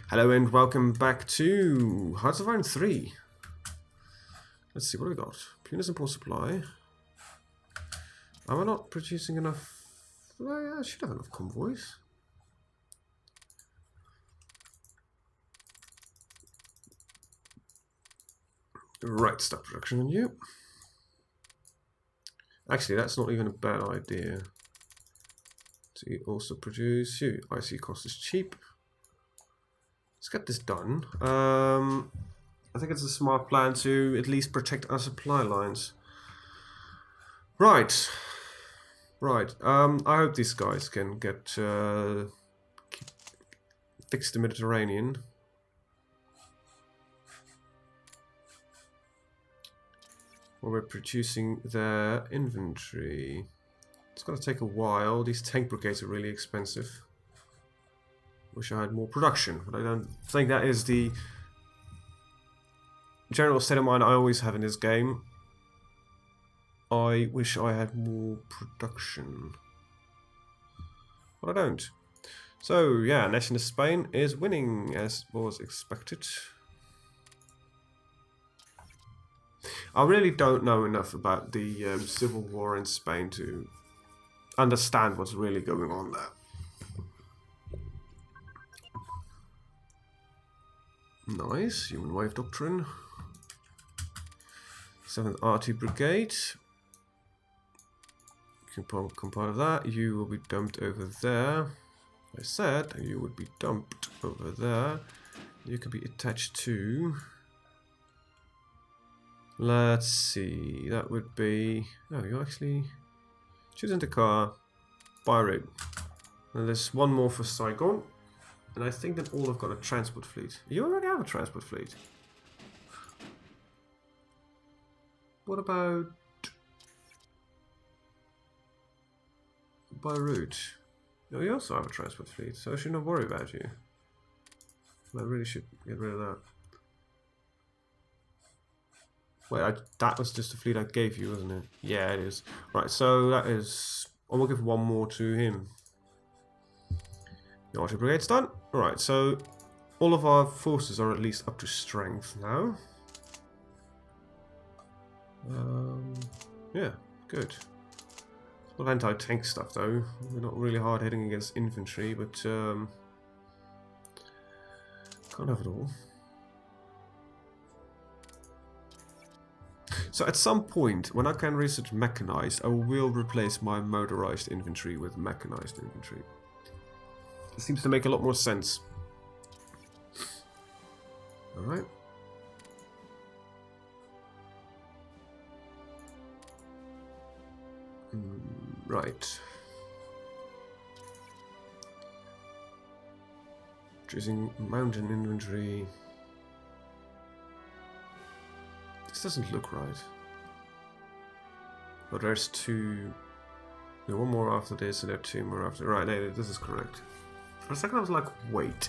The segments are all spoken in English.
Hello and welcome back to Hearts of Iron 3. Let's see, what do we got? Punis import supply. Am I not producing enough? Well, yeah, I should have enough convoys. Right, start production on you. Actually, that's not even a bad idea. To also produce you. IC cost is cheap. Let's get this done. I think it's a smart plan to at least protect our supply lines. Right. Right. I hope these guys can get fix the Mediterranean. While we're producing their inventory. It's gonna take a while. These tank brigades are really expensive. Wish I had more production, but I don't think that is the general state of mind I always have in this game. I wish I had more production. But I don't. So, yeah, Nationalist Spain is winning as was expected. I really don't know enough about the civil war in Spain to understand what's really going on there. Nice, human wave doctrine. 7th RT Brigade. Compile that. You will be dumped over there. I said you would be dumped over there. You could be attached to. Let's see. That would be. Oh, you actually choosing the car. Beirut. And there's one more for Saigon. And I think that all have got a transport fleet. You already have a transport fleet. What about Beirut? No, you also have a transport fleet, so I should not worry about you. I really should get rid of that. Wait, that was just the fleet I gave you, wasn't it? Yeah, it is. Right, so that is. I will give one more to him. The artillery brigade's done. Alright, so all of our forces are at least up to strength now. Yeah, good. A lot of anti-tank stuff though. We're not really hard hitting against infantry, but can't have it all. So at some point, when I can research mechanized, I will replace my motorized infantry with mechanized infantry. It seems to make a lot more sense. Alright. Right. Choosing mountain infantry. This doesn't look right. But there's two. There's one more after this, and there are two more after. Right, no, this is correct. For a second, I was like, wait.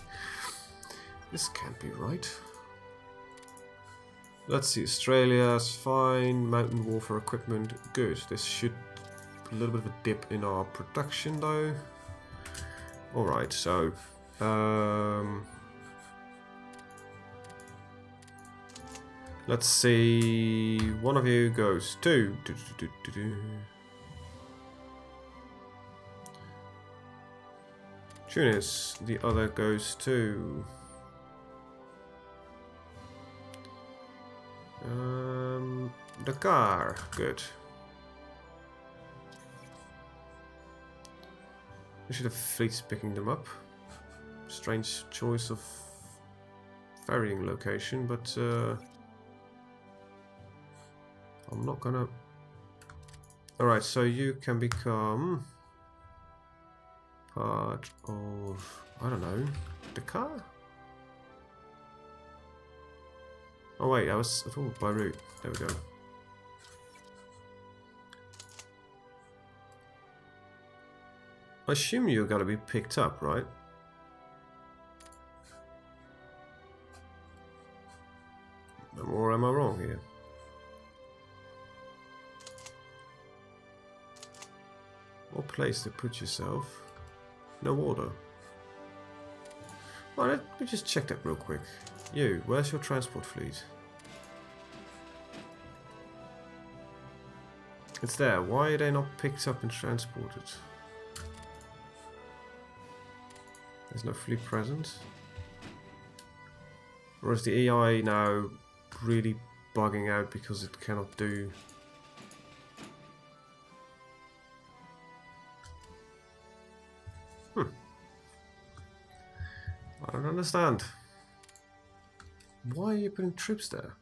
This can't be right. Let's see. Australia's fine. Mountain warfare equipment. Good. This should put a little bit of a dip in our production, though. Alright, so. Let's see. One of you goes to. Tunis. The other goes to. Dakar. Good. We should have fleets picking them up. Strange choice of ferrying location, but I'm not gonna. Alright, so you can become part of, I don't know, Dakar? Oh wait, I was at all Beirut. There we go. I assume you're gonna be picked up, right? Or am I wrong here? What place to put yourself? No order. Oh, let me just check that real quick. You, where's your transport fleet? It's there. Why are they not picked up and transported? There's no fleet present. Or is the AI now really bugging out because it cannot do... I don't understand. Why are you putting troops there?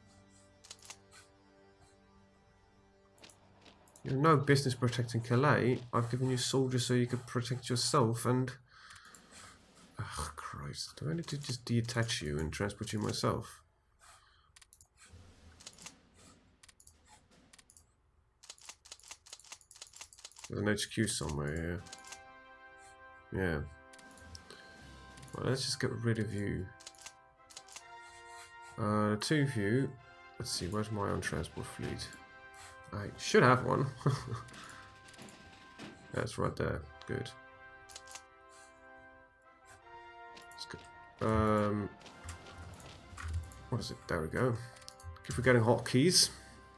You have no business protecting Calais. I've given you soldiers so you could protect yourself and... Ugh, Christ. Do I need to just detach you and transport you myself? There's an HQ somewhere here. Yeah. Well, let's just get rid of you. Two of you. Let's see, where's my own transport fleet? I should have one. That's right there. Good. Let's go. What is it? There we go. Keep forgetting hotkeys.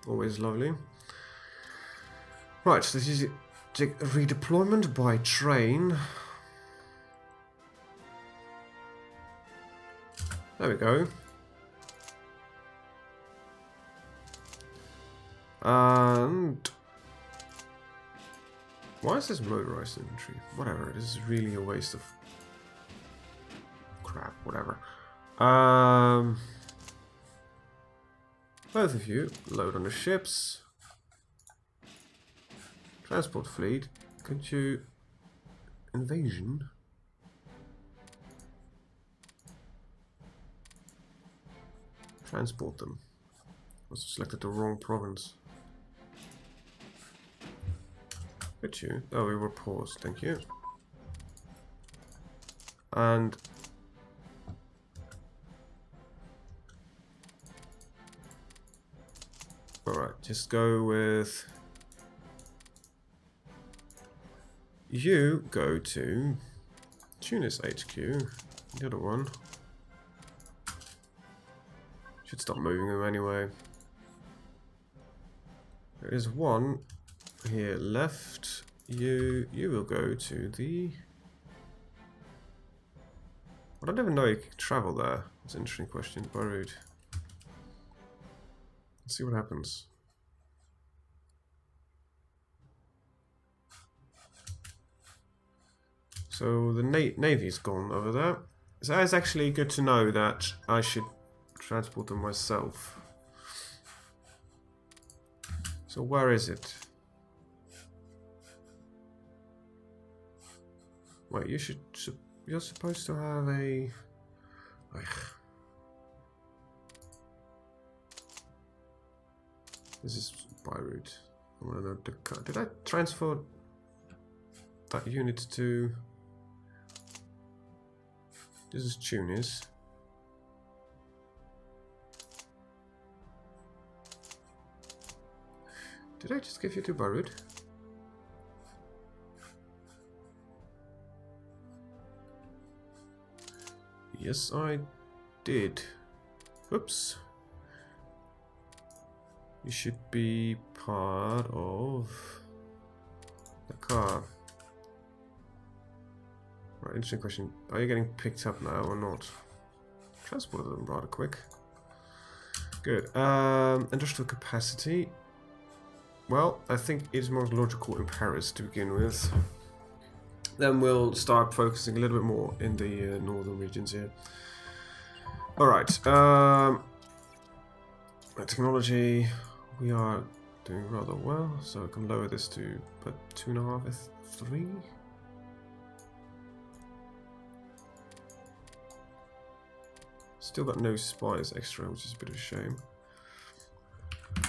Always lovely. Right, so this is redeployment by train. There we go. And why is this motorized infantry? Whatever, this is really a waste of crap, whatever. Both of you load on the ships. Transport fleet, could you invasion? Transport them. I selected the wrong province. Could you? Oh, we were paused, thank you. And alright, just go with you go to Tunis HQ, the other one. Should stop moving them anyway. There is one here left. You will go to the... I don't even know you can travel there. That's an interesting question. By route. Let's see what happens. So the Navy's gone over there. So it's actually good to know that I should transport them myself. So where is it? Wait, you're supposed to have a... This is by route. I want to know the... Did I transfer that unit to... This is Tunis. Did I just give you to Beirut? Yes, I did. Oops. You should be part of the car. Right, interesting question. Are you getting picked up now or not? Transported them rather quick. Good. Industrial capacity. Well, I think it's more logical in Paris to begin with. Then we'll start focusing a little bit more in the northern regions here. Alright. Technology, we are doing rather well, so I can lower this to about 2.5, 3. Still got no spies extra, which is a bit of a shame.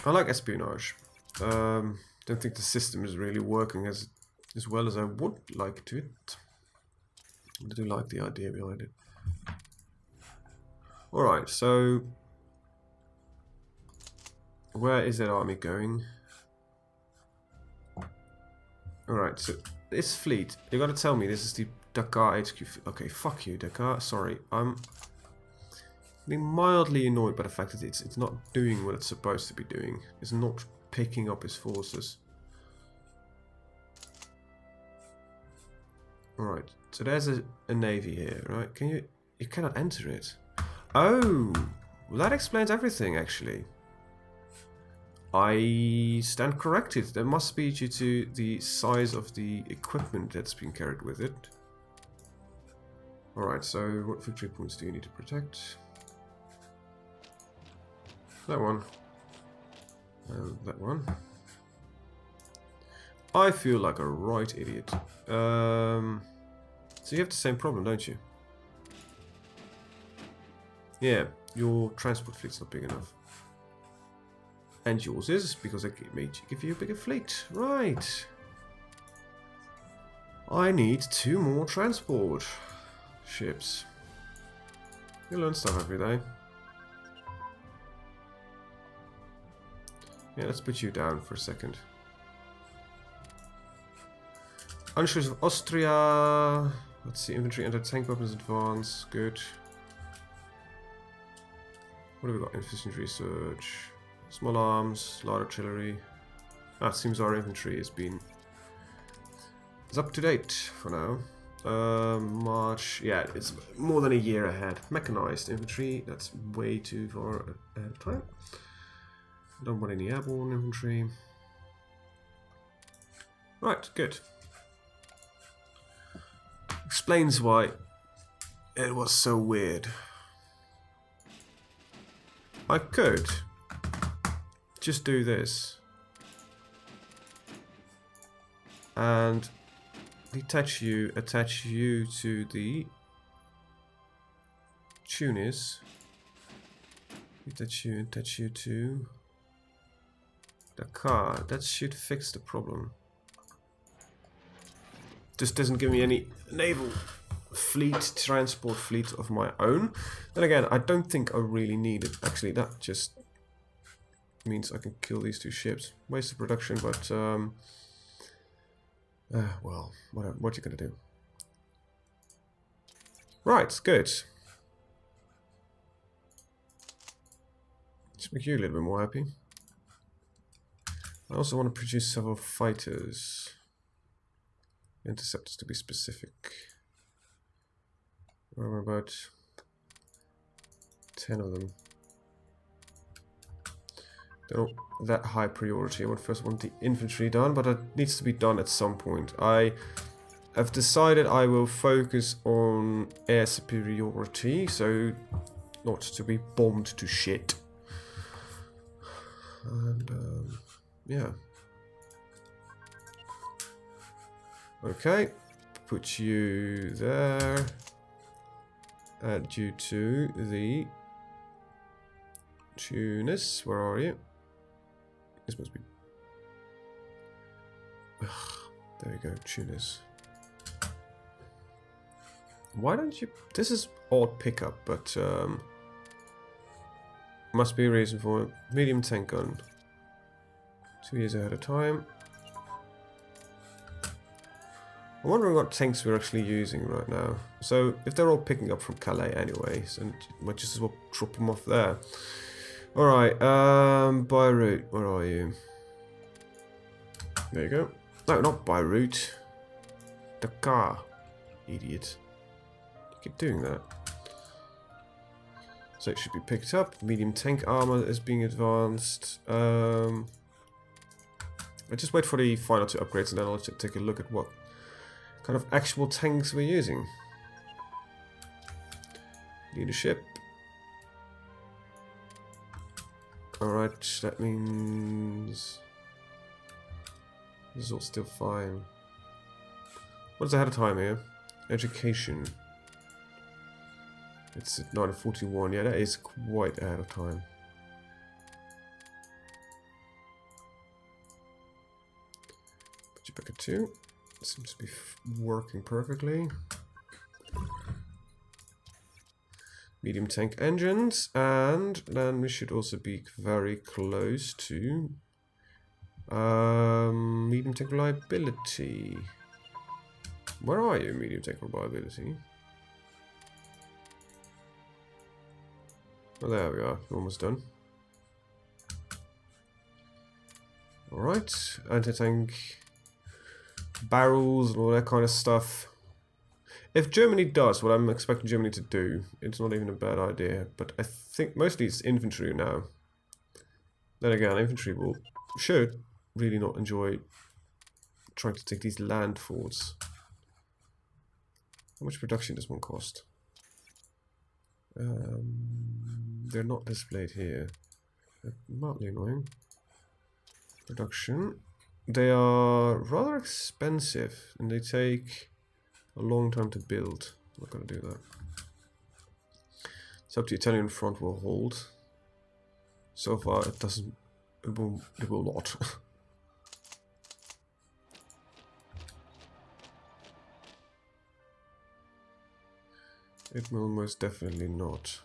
I like espionage. Don't think the system is really working as well as I would like to it. I do like the idea behind it. Alright, so where is that army going? Alright, so this fleet, you gotta tell me this is the Dakar HQ. Okay, fuck you, Dakar. Sorry, I'm being mildly annoyed by the fact that it's not doing what it's supposed to be doing. It's not picking up his forces. Alright, so there's a navy here, right? Can you... You cannot enter it. Oh! Well, that explains everything, actually. I stand corrected. That must be due to the size of the equipment that's being carried with it. Alright, so what victory points do you need to protect? That one. And that one. I feel like a right idiot. So you have the same problem, don't you? Yeah, your transport fleet's not big enough. And yours is, because I made you give you a bigger fleet. Right. I need 2 more transport ships. You learn stuff every day. Yeah, let's put you down for a second. Anschluss of Austria. Let's see, infantry and tank weapons advance. Good. What have we got? Efficient research. Small arms, light artillery. Ah, it seems our infantry is up to date for now. March, yeah, it's more than a year ahead. Mechanized infantry, that's way too far ahead of time. Don't want any airborne infantry. Right, good. Explains why it was so weird. I could just do this and attach you to the Tunis. Attach you to Dakar. That should fix the problem. Just doesn't give me any naval fleet, transport fleet of my own. Then again, I don't think I really need it. Actually, that just means I can kill these 2 ships. Waste of production, but well, what you gonna do? Right, good. Let's make you a little bit more happy. I also want to produce several fighters. Interceptors to be specific. We're about 10 of them. They're not that high priority. I would first want the infantry done, but it needs to be done at some point. I have decided I will focus on air superiority, so not to be bombed to shit. And yeah. Okay, put you there. Add you to the Tunis. Where are you? This must be. Ugh, there we go, Tunis. Why don't you? This is odd pickup, but must be a reason for it. Medium tank gun. 2 years ahead of time. I'm wondering what tanks we're actually using right now. So, if they're all picking up from Calais anyways, and might just as well drop them off there. Alright, Beirut, where are you? There you go. No, not Beirut. Dakar. Idiot. You keep doing that. So it should be picked up. Medium tank armor is being advanced. I just wait for the final 2 upgrades and then I'll take a look at what kind of actual tanks we're using. Leadership. Alright, that means this is all still fine. What's ahead of time here? Education. It's at 9:41. Yeah, that is quite ahead of time. Put you back at 2. Seems to be working perfectly. Medium tank engines, and then we should also be very close to medium tank reliability. Where are you, medium tech reliability? Oh, there we are. Almost done. Alright. Anti-tank barrels and all that kind of stuff. If Germany does what I'm expecting Germany to do, it's not even a bad idea. But I think mostly it's infantry now. Then again, infantry should really not enjoy trying to take these land forts. How much production does one cost? They're not displayed here. They're mildly annoying. Production. They are rather expensive and they take a long time to build. I'm not going to do that. So the Italian front will hold. So far it doesn't. It will not. It will most definitely not.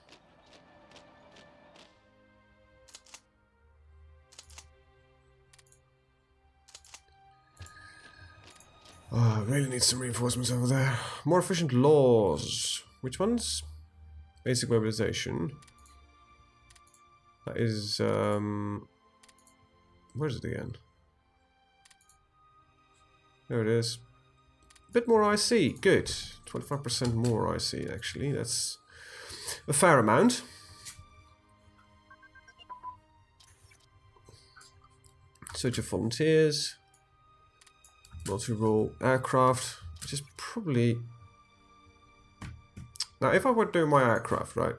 Oh, I really need some reinforcements over there. More efficient laws. Which ones? Basic mobilization. That is, where is it again? There it is. A bit more IC. Good. 25% more IC, actually. That's a fair amount. Search of volunteers. Multi-role aircraft, which is probably... Now, if I were doing my aircraft, right,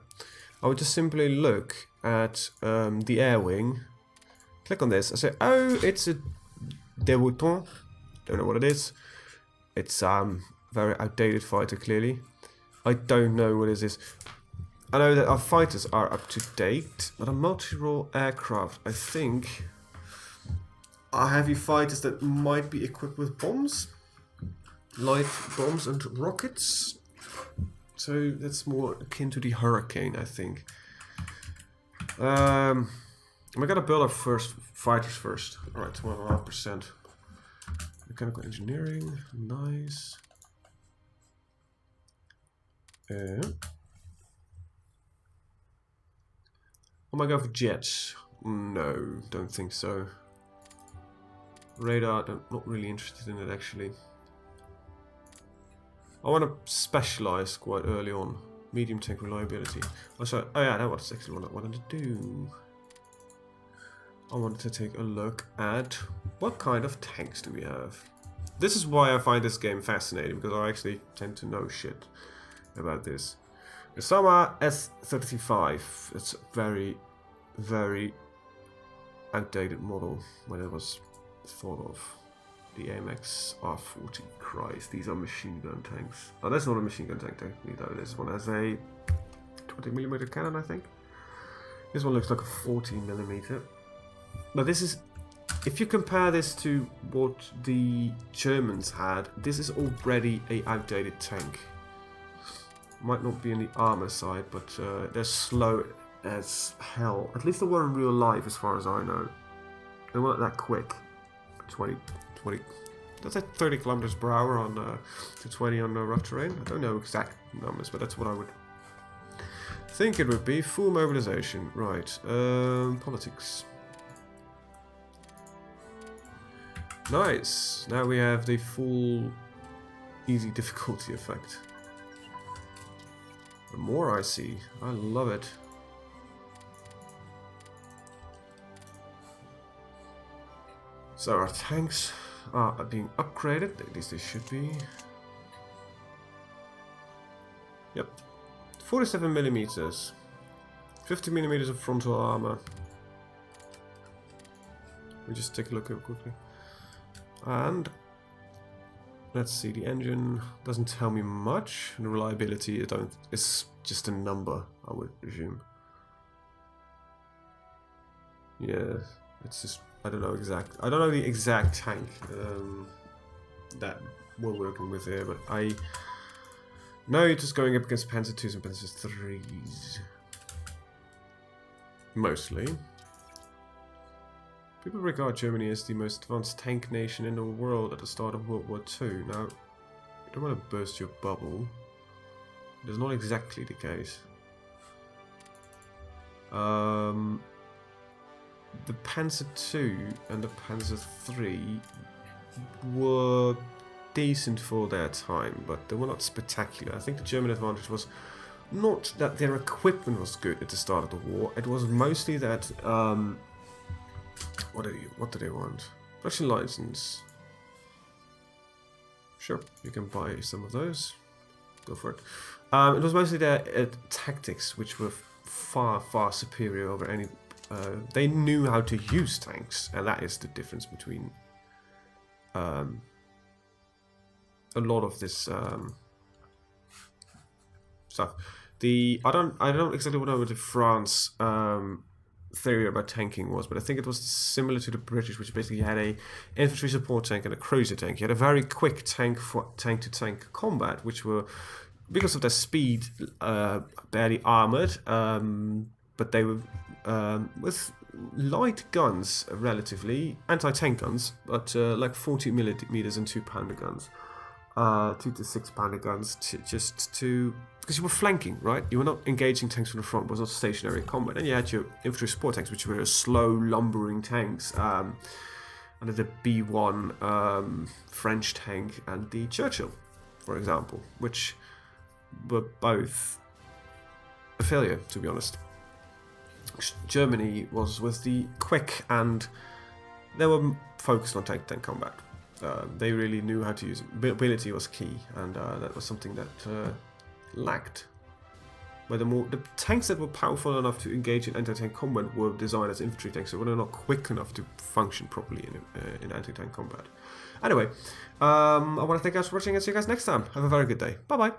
I would just simply look at the air wing, click on this, I say, oh, it's a débutant, don't know what it is. It's very outdated fighter, clearly. I don't know what it is. I know that our fighters are up to date, but a multi-role aircraft, I think... are heavy fighters that might be equipped with bombs, light bombs and rockets. So that's more akin to the Hurricane, I think. We gotta build our first fighters first. All right, 12.5%. Mechanical engineering, nice. Oh my god, for jets? No, don't think so. Radar, I'm not really interested in it actually. I want to specialize quite early on. Medium tank reliability. Oh, sorry. Oh yeah, that was actually what I wanted to do. I wanted to take a look at what kind of tanks do we have. This is why I find this game fascinating, because I actually tend to know shit about this. The Sama S35. It's a very, very outdated model when it was thought of. The AMX R40. Christ, these are machine gun tanks. Oh, that's not a machine gun tank technically though. This one has a 20mm cannon, I think. This one looks like a 40mm. But this is, if you compare this to what the Germans had, this is already a outdated tank. Might not be in the armor side, but they're slow as hell. At least they were in real life, as far as I know. They weren't that quick. 20, that's at 30 kilometers per hour on to 20 on rough terrain. I don't know exact numbers, but that's what I would think it would be. Full mobilization, right? Politics. Nice. Now we have the full easy difficulty effect. The more I see, I love it. So our tanks are being upgraded, at least they should be. Yep. 47mm. 50mm of frontal armor. We just take a look at it quickly. And let's see, the engine doesn't tell me much. The reliability, it's just a number, I would presume. Yeah, it's just, I don't know the exact tank that we're working with here, but I know you're just going up against Panzer IIs and Panzer IIIs. Mostly. People regard Germany as the most advanced tank nation in the world at the start of World War II. Now, it don't want to burst your bubble. That's not exactly the case. The Panzer II and the Panzer III were decent for their time, but they were not spectacular. I think the German advantage was not that their equipment was good at the start of the war. It was mostly that what do they want? Production license. Sure, you can buy some of those. Go for it. It was mostly their tactics, which were far superior over any. They knew how to use tanks, and that is the difference between a lot of this stuff. I don't exactly know what the France theory about tanking was, but I think it was similar to the British, which basically had a infantry support tank and a cruiser tank. You had a very quick tank for tank-to-tank combat, which were, because of their speed, barely armored, but they were with light guns, relatively anti-tank guns, but like 40 millimeters and 2-pounder guns, 2 to 6-pounder guns, because you were flanking, right? You were not engaging tanks from the front. It was not stationary combat. And you had your infantry support tanks, which were slow, lumbering tanks, under the B1 French tank and the Churchill, for example, which were both a failure, to be honest. Germany was with the quick, and they were focused on tank-to-tank combat. They really knew how to use it. Mobility was key, and that was something that lacked. Where the tanks that were powerful enough to engage in anti-tank combat were designed as infantry tanks, so they were not quick enough to function properly in anti-tank combat. Anyway, I want to thank you guys for watching, and see you guys next time. Have a very good day. Bye bye.